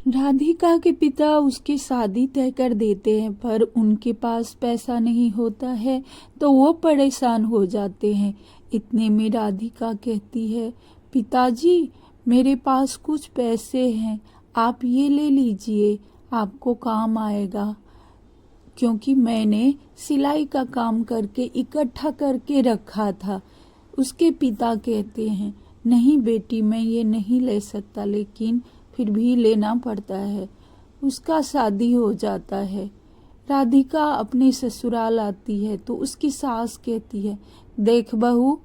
राधिका के पिता उसकी शादी तय कर देते हैं, पर उनके पास पैसा नहीं होता है तो वो परेशान हो जाते हैं। इतने में राधिका कहती है, पिताजी मेरे पास कुछ पैसे हैं, आप ये ले लीजिए, आपको काम आएगा। क्योंकि मैंने सिलाई का काम करके इकट्ठा करके रखा था। उसके पिता कहते हैं, नहीं बेटी मैं ये नहीं ले सकता, लेकिन फिर भी लेना पड़ता है। उसका शादी हो जाता है। राधिका अपने ससुराल आती है तो उसकी सास कहती है, देख बहू,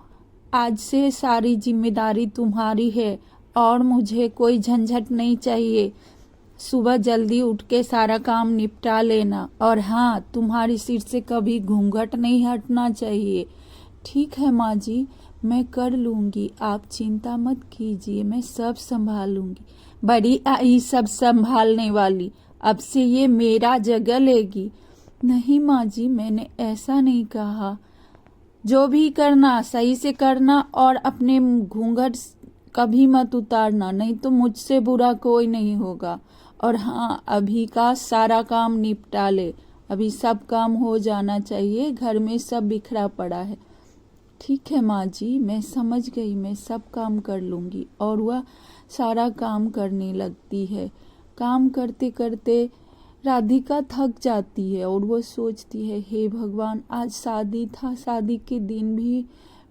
आज से सारी जिम्मेदारी तुम्हारी है और मुझे कोई झंझट नहीं चाहिए। सुबह जल्दी उठ के सारा काम निपटा लेना, और हाँ, तुम्हारी सिर से कभी घूंघट नहीं हटना चाहिए। ठीक है माँ जी, मैं कर लूंगी, आप चिंता मत कीजिए, मैं सब संभाल लूंगी। बड़ी आई सब संभालने वाली, अब से ये मेरा जगह लेगी। नहीं माँ जी, मैंने ऐसा नहीं कहा। जो भी करना सही से करना और अपने घूंघट कभी मत उतारना, नहीं तो मुझसे बुरा कोई नहीं होगा। और हाँ, अभी का सारा काम निपटा ले, अभी सब काम हो जाना चाहिए, घर में सब बिखरा पड़ा है। ठीक है माँ जी, मैं समझ गई, मैं सब काम कर लूंगी। और वह सारा काम करने लगती है। काम करते करते राधिका थक जाती है और वो सोचती है, हे भगवान, आज शादी था, शादी के दिन भी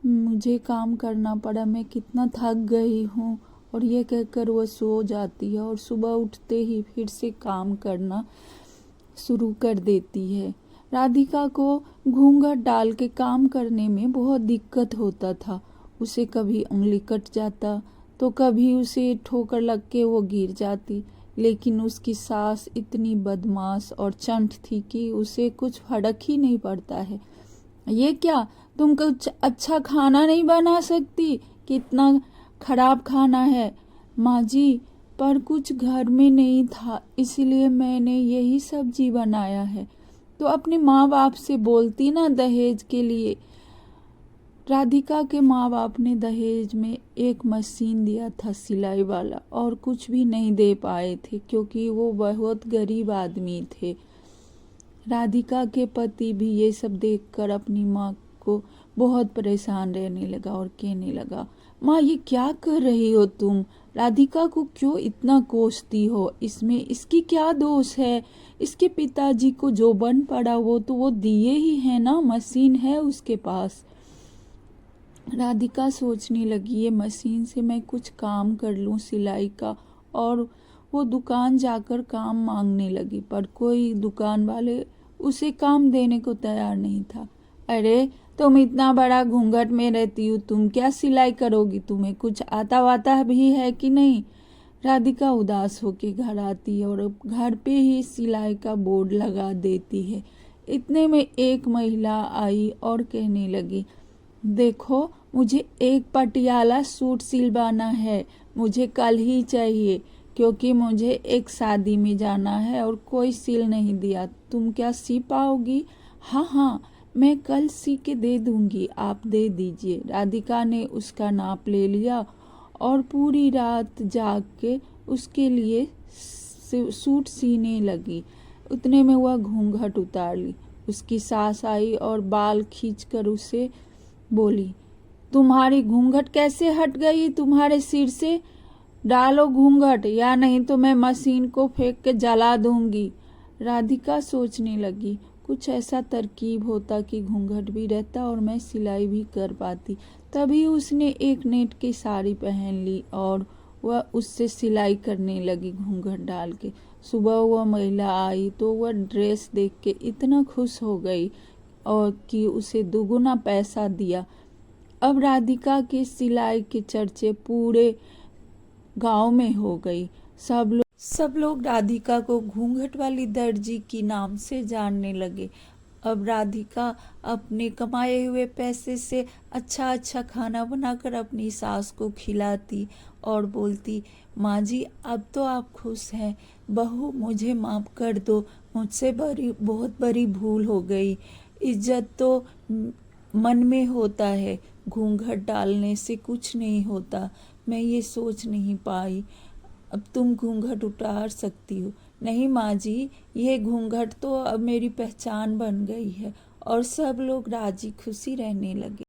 मुझे काम करना पड़ा, मैं कितना थक गई हूँ। और ये कहकर वो सो जाती है और सुबह उठते ही फिर से काम करना शुरू कर देती है। राधिका को घूंघट डाल के काम करने में बहुत दिक्कत होता था। उसे कभी उंगली कट जाता तो कभी उसे ठोकर लग के वो गिर जाती, लेकिन उसकी सास इतनी बदमाश और चंट थी कि उसे कुछ फर्क ही नहीं पड़ता है। ये क्या, तुम कुछ अच्छा खाना नहीं बना सकती? कितना खराब खाना है माँ जी, पर कुछ घर में नहीं था इसलिए मैंने यही सब्जी बनाया है। तो अपने माँ बाप से बोलती ना दहेज के लिए। राधिका के माँ बाप ने दहेज में एक मशीन दिया था सिलाई वाला, और कुछ भी नहीं दे पाए थे क्योंकि वो बहुत गरीब आदमी थे। राधिका के पति भी ये सब देखकर अपनी माँ को बहुत परेशान रहने लगा और कहने लगा, माँ ये क्या कर रही हो तुम? राधिका को क्यों इतना कोसती हो? इसमें इसकी क्या दोष है? इसके पिताजी को जो बन पड़ा वो दिए ही है ना, मशीन है उसके पास। राधिका सोचने लगी, ये मशीन से मैं कुछ काम कर लूं सिलाई का, और वो दुकान जाकर काम मांगने लगी, पर कोई दुकान वाले उसे काम देने को तैयार नहीं था। अरे तुम इतना बड़ा घूंघट में रहती हो, तुम क्या सिलाई करोगी? तुम्हें कुछ आता वाता भी है कि नहीं? राधिका उदास होकर घर आती है और घर पे ही सिलाई का बोर्ड लगा देती है। इतने में एक महिला आई और कहने लगी, देखो मुझे एक पटियाला सूट सिलवाना है, मुझे कल ही चाहिए, क्योंकि मुझे एक शादी में जाना है और कोई सिल नहीं दिया। तुम क्या सी पाओगी? हाँ हाँ, मैं कल सी के दे दूंगी, आप दे दीजिए। राधिका ने उसका नाप ले लिया और पूरी रात जाग के उसके लिए सूट सीने लगी। उतने में वह घूंघट उतार ली। उसकी सास आई और बाल खींचकर उसे बोली, तुम्हारी घूंघट कैसे हट गई तुम्हारे सिर से? डालो घूंघट, या नहीं तो मैं मशीन को फेंक के जला दूंगी। राधिका सोचने लगी, कुछ ऐसा तरकीब होता कि घूंघट भी रहता और मैं सिलाई भी कर पाती। तभी उसने एक नेट की साड़ी पहन ली और वह उससे सिलाई करने लगी घूंघट डाल के। सुबह वह महिला आई तो वह ड्रेस देख के इतना खुश हो गई और कि उसे दुगुना पैसा दिया। अब राधिका के सिलाई के चर्चे पूरे गांव में हो गई। सब लोग राधिका को घूंघट वाली दर्जी की नाम से जानने लगे। अब राधिका अपने कमाए हुए पैसे से अच्छा अच्छा खाना बनाकर अपनी सास को खिलाती और बोलती, माँ जी अब तो आप खुश हैं, बहू मुझे माफ कर दो, मुझसे बहुत बड़ी भूल हो गई। इज्जत तो मन में होता है, घूंघट डालने से कुछ नहीं होता, मैं ये सोच नहीं पाई। अब तुम घूंघट उतार सकती हो। नहीं माँ जी, ये घूंघट तो अब मेरी पहचान बन गई है। और सब लोग राजी खुशी रहने लगे।